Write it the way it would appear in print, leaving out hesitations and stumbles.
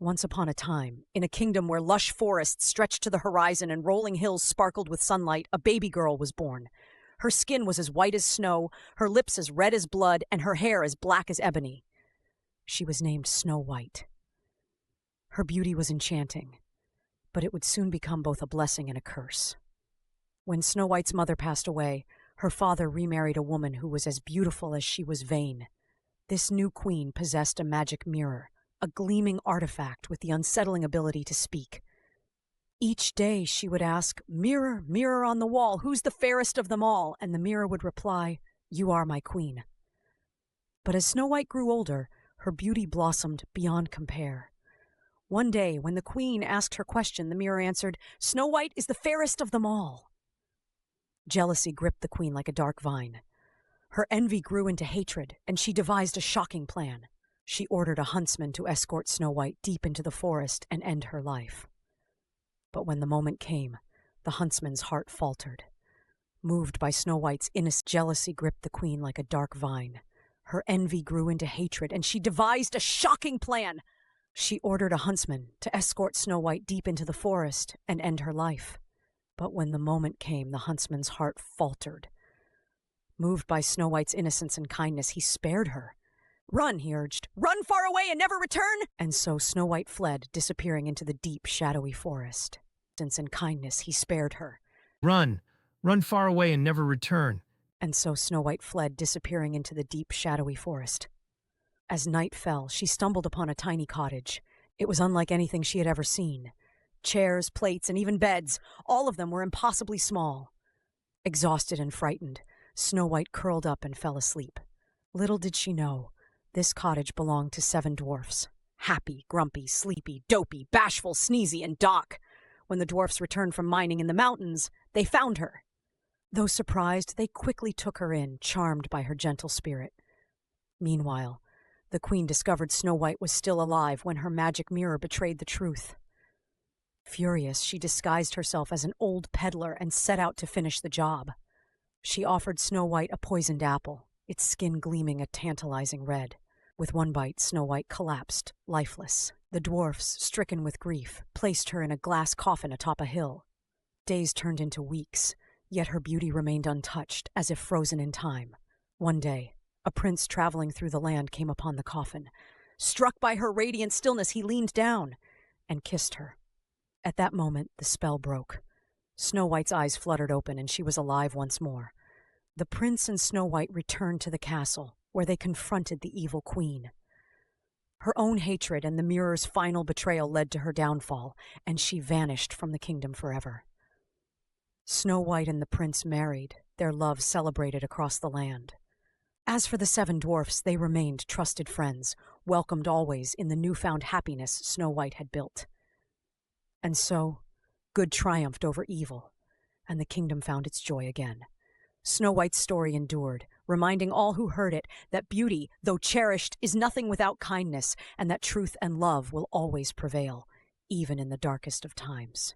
Once upon a time, in a kingdom where lush forests stretched to the horizon and rolling hills sparkled with sunlight, a baby girl was born. Her skin was as white as snow, her lips as red as blood, and her hair as black as ebony. She was named Snow White. Her beauty was enchanting, but it would soon become both a blessing and a curse. When Snow White's mother passed away, her father remarried a woman who was as beautiful as she was vain. This new queen possessed a magic mirror, a gleaming artifact with the unsettling ability to speak. Each day she would ask, "Mirror, mirror on the wall, who's the fairest of them all?" And the mirror would reply, "You are my queen." But as Snow White grew older, her beauty blossomed beyond compare. One day, when the queen asked her question, the mirror answered, "Snow White is the fairest of them all." Jealousy gripped the queen like a dark vine. Her envy grew into hatred, and she devised a shocking plan. She ordered a huntsman to escort Snow White deep into the forest and end her life. But when the moment came, the huntsman's heart faltered. Moved by Snow White's innocent jealousy gripped the queen like a dark vine. Her envy grew into hatred, and she devised a shocking plan. She ordered a huntsman to escort Snow White deep into the forest and end her life. But when the moment came, the huntsman's heart faltered. Moved by Snow White's innocence and kindness, he spared her. "Run," he urged. "Run far away and never return!" And so Snow White fled, disappearing into the deep, shadowy forest. Innocence and kindness, he spared her. "Run! Run far away and never return!" And so Snow White fled, disappearing into the deep, shadowy forest. As night fell, she stumbled upon a tiny cottage. It was unlike anything she had ever seen. Chairs, plates, and even beds, all of them were impossibly small. Exhausted and frightened, Snow White curled up and fell asleep. Little did she know, this cottage belonged to 7 dwarfs. Happy, grumpy, sleepy, dopey, bashful, sneezy, and Doc. When the dwarfs returned from mining in the mountains, they found her. Though surprised, they quickly took her in, charmed by her gentle spirit. Meanwhile, the queen discovered Snow White was still alive when her magic mirror betrayed the truth. Furious, she disguised herself as an old peddler and set out to finish the job. She offered Snow White a poisoned apple, its skin gleaming a tantalizing red. With one bite, Snow White collapsed, lifeless. The dwarfs, stricken with grief, placed her in a glass coffin atop a hill. Days turned into weeks, yet her beauty remained untouched, as if frozen in time. One day, a prince traveling through the land came upon the coffin. Struck by her radiant stillness, he leaned down and kissed her. At that moment, the spell broke. Snow White's eyes fluttered open, and she was alive once more. The prince and Snow White returned to the castle, where they confronted the evil queen. Her own hatred and the mirror's final betrayal led to her downfall, and she vanished from the kingdom forever. Snow White and the prince married, their love celebrated across the land. As for the 7 dwarfs, they remained trusted friends, welcomed always in the newfound happiness Snow White had built. And so, good triumphed over evil, and the kingdom found its joy again. Snow White's story endured, reminding all who heard it that beauty, though cherished, is nothing without kindness, and that truth and love will always prevail, even in the darkest of times.